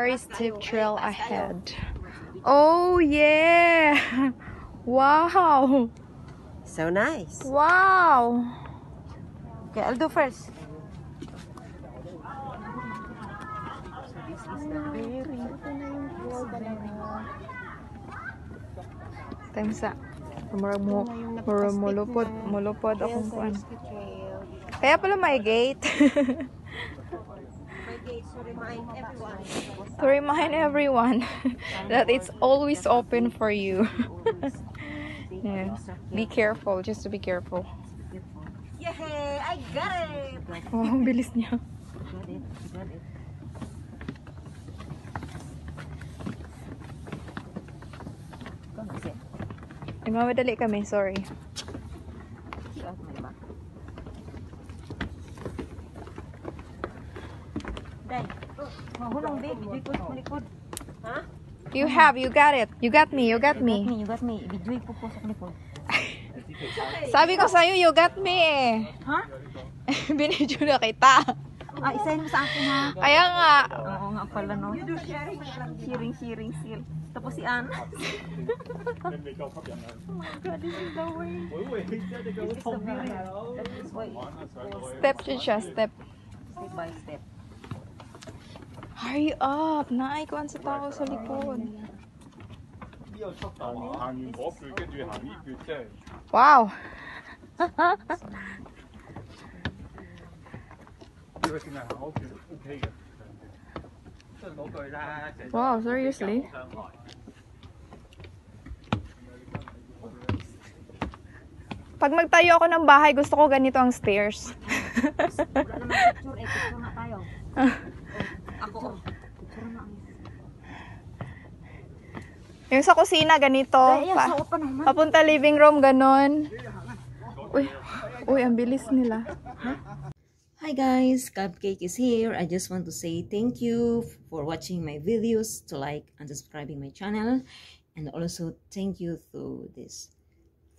Very steep trail ahead. Oh yeah! Wow! So nice. Wow! Okay, I'll do first. Time sa mulupod akong kuan. Kaya pala may gate. To remind everyone that it's always open for you. Yeah. Be careful, just to be careful. Yay! I got it! Oh, ang bilis niya. Nagmamadali kami, sorry. You got it. You got me. Sabi ko sa'yo, you got me eh. Ha? Binidyo na kita. Isahin mo sa akin ha. Kaya nga. Oo nga pala no. Sharing seal. Tapos si Anna. Oh my God, this is the way. This is the way. Step siya, step. Step by step. Hurry up! Naikuan sa tao sa likod. Wow! Wow, seriously? Pag magtayo ako ng bahay, gusto ko ganito ang stairs. Yung sa kusina, ganito. Papunta living room, ganon. Uy, ang bilis nila. Hi guys, Cupcake is here. I just want to say thank you for watching my videos, to like and subscribing my channel, and also thank you to these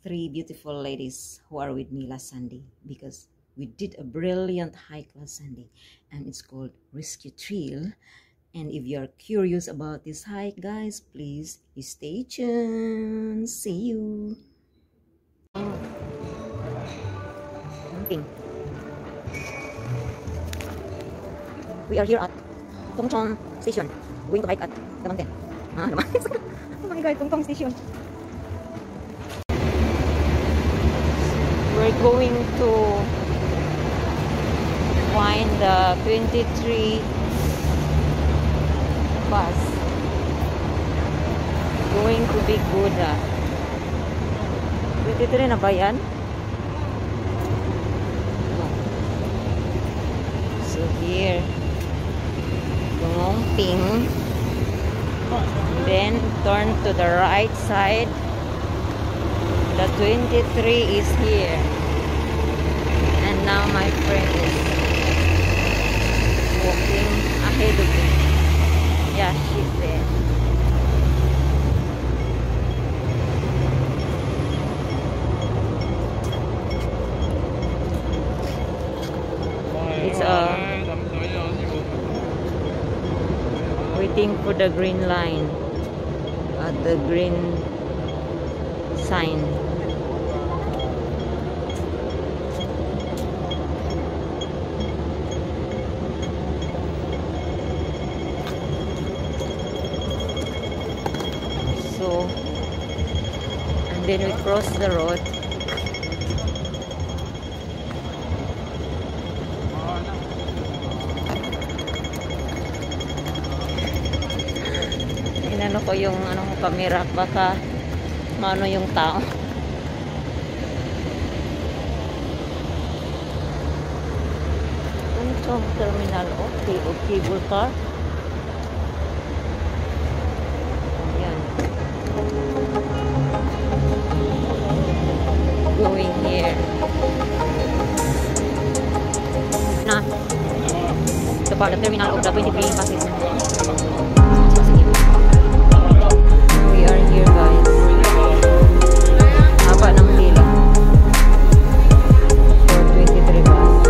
3 beautiful ladies who are with me last Sunday, because we did a brilliant hike last Sunday and it's called Rescue Trail. And if you're curious about this hike, guys, please stay tuned. See you. Okay. We are here at Tongchong Station, going to hike at the mountain. Oh my God, Tongchong Station. We're going to find the 23 bus going to Big Buddha. 23 na ba yan? So here, Ping, then turn to the right side. The 23 is here, and now my friend is walking ahead of me. Yeah, she's there. It's waiting for the green line at the green sign. So, and then we cross the road. Inano ko yung camera, baka maano yung tao. Tongchong Terminal of Cable Car. Ayan. Going here. Na. Ito pa, the terminal of the 23 buses. We are here, guys. Haba ng pila for 23 bus.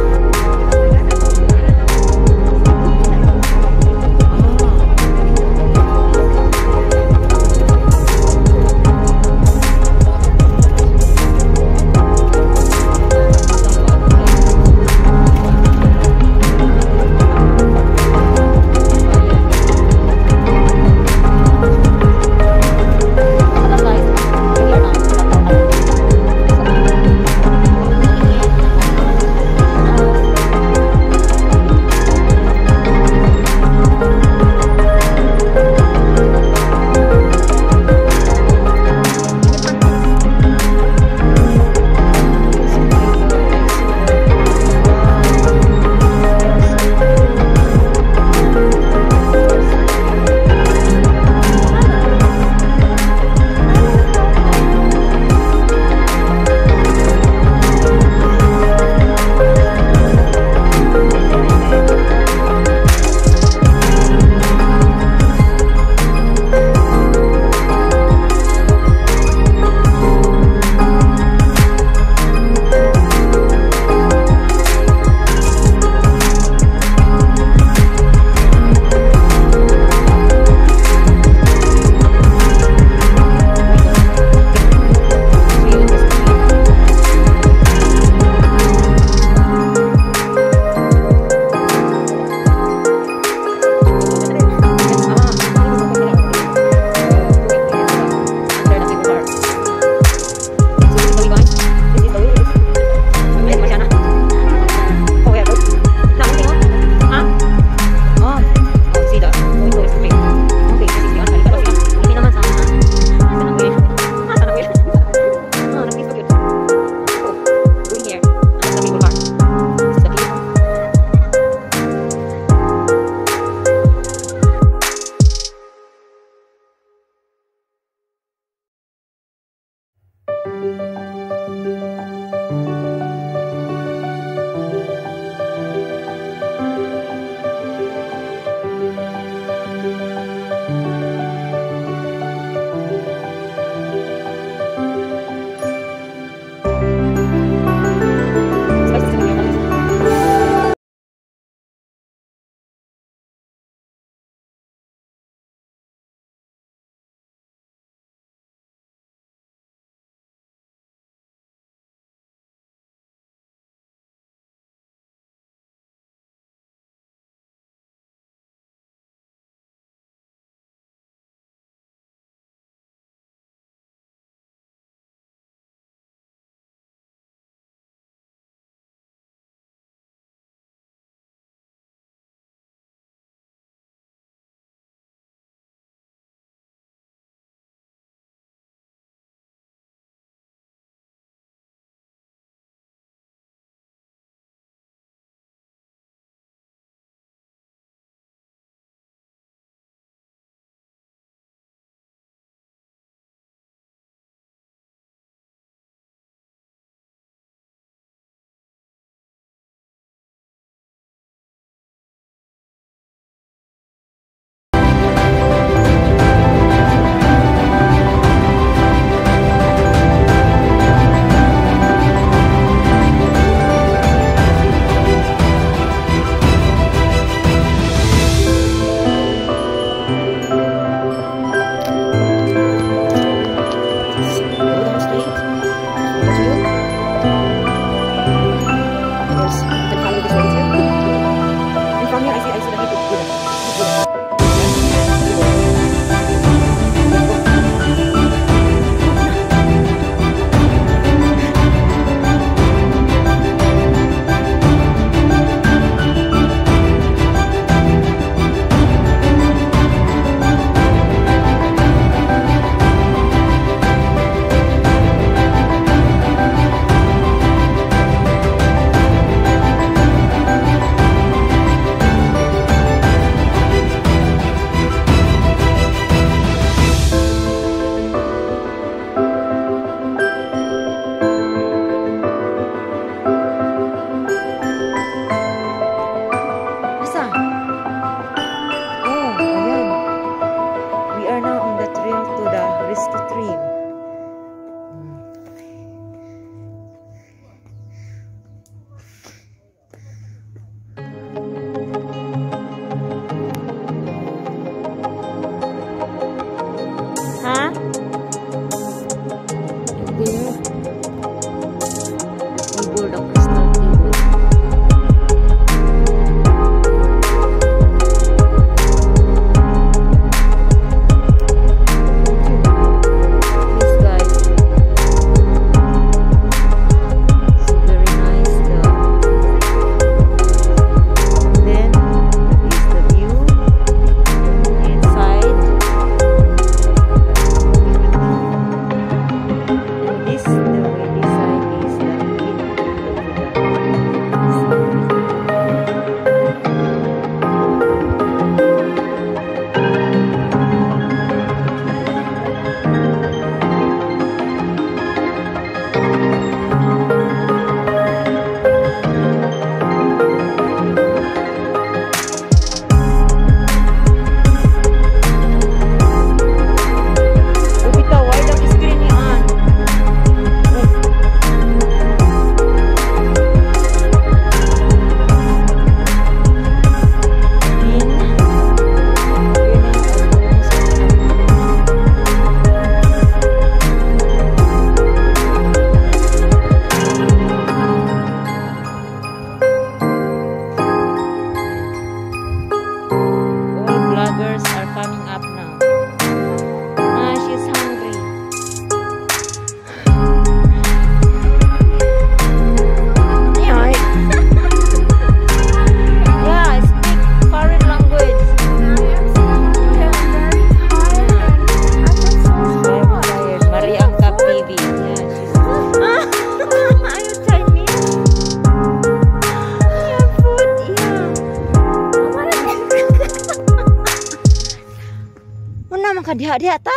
Mana man ka diha-diha ta?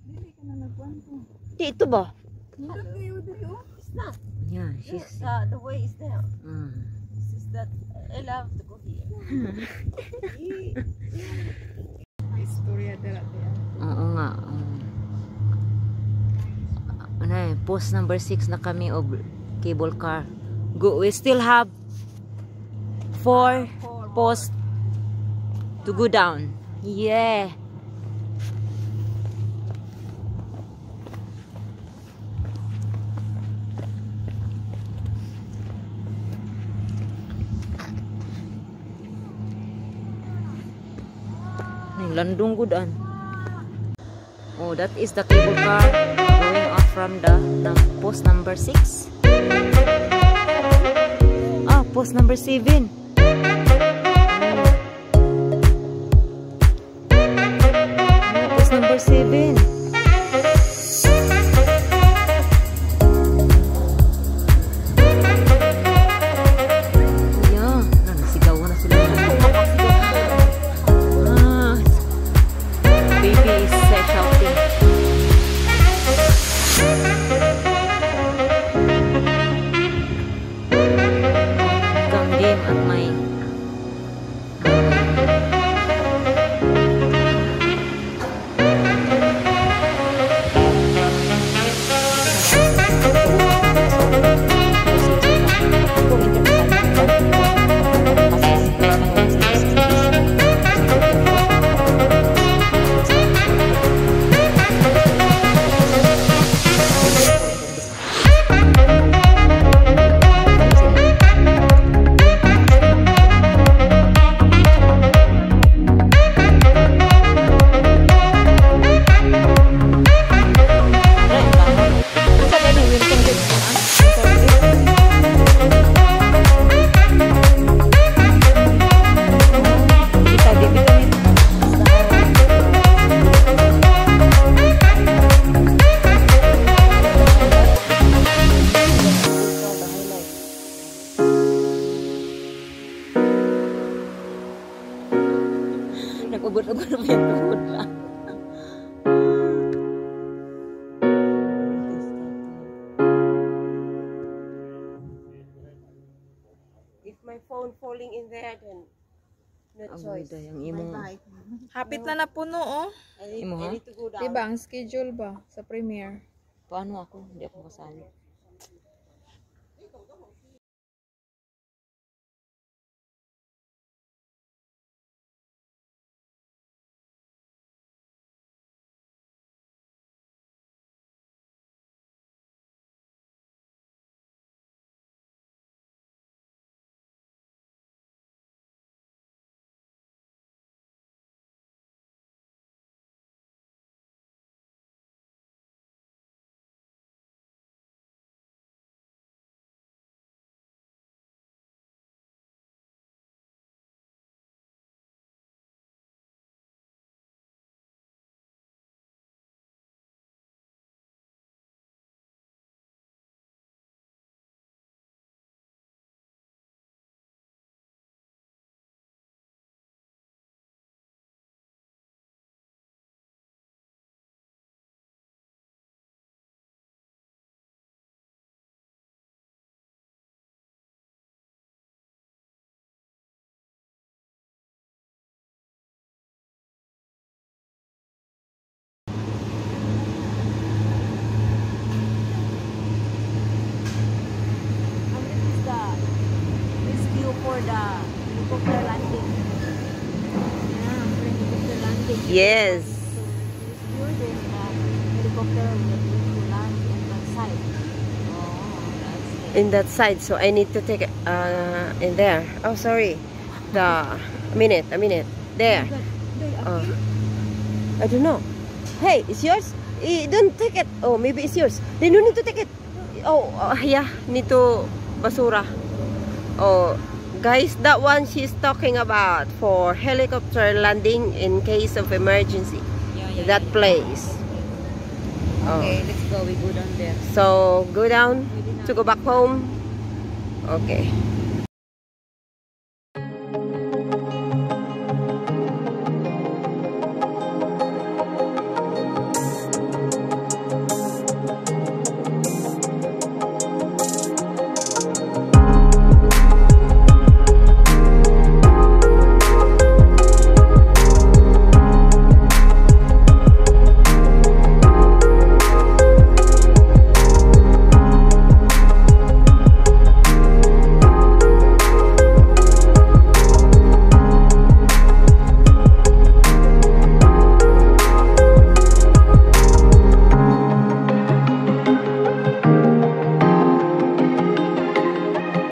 Dili ka na nagkuhan ko. Di ito ba? Nindot kayo dili oh. It's not. Yeah, she's... The way is there. Mm. This is that. I love to go here. Istorya dala dia. Oo nga. Ano eh, post number 6 na kami of cable car. We still have 4 posts to go down. Yeah. Landung gudan. Oh, that is the cable car going off from the post number 6. Ah, post number 7. Post number 7. Yeah, nasigaw na sila. Baby is shouting. Come game at my nag-ubod-ubod na yung tuhod lang. If my phone falling in there, then no choice. Yung imong Hapit na napuno, oh. Imo, ha? I need to go down. Diba, ang schedule ba sa premiere? Paano ako? Hindi ako kasali. For the helicopter landing. Yeah, for helicopter landing. Yes. So, this then helicopter will land in that side. Oh, that's it. In that side, so I need to take it in there. Oh, sorry. A minute. There. Oh. I don't know. Hey, it's yours? Don't take it. Oh, maybe it's yours. Then you need to take it. Oh, yeah. Need to basura. Oh, guys, that one she's talking about for helicopter landing in case of emergency. That place. Okay, let's go. We go down there. So, go down to go back home. Okay.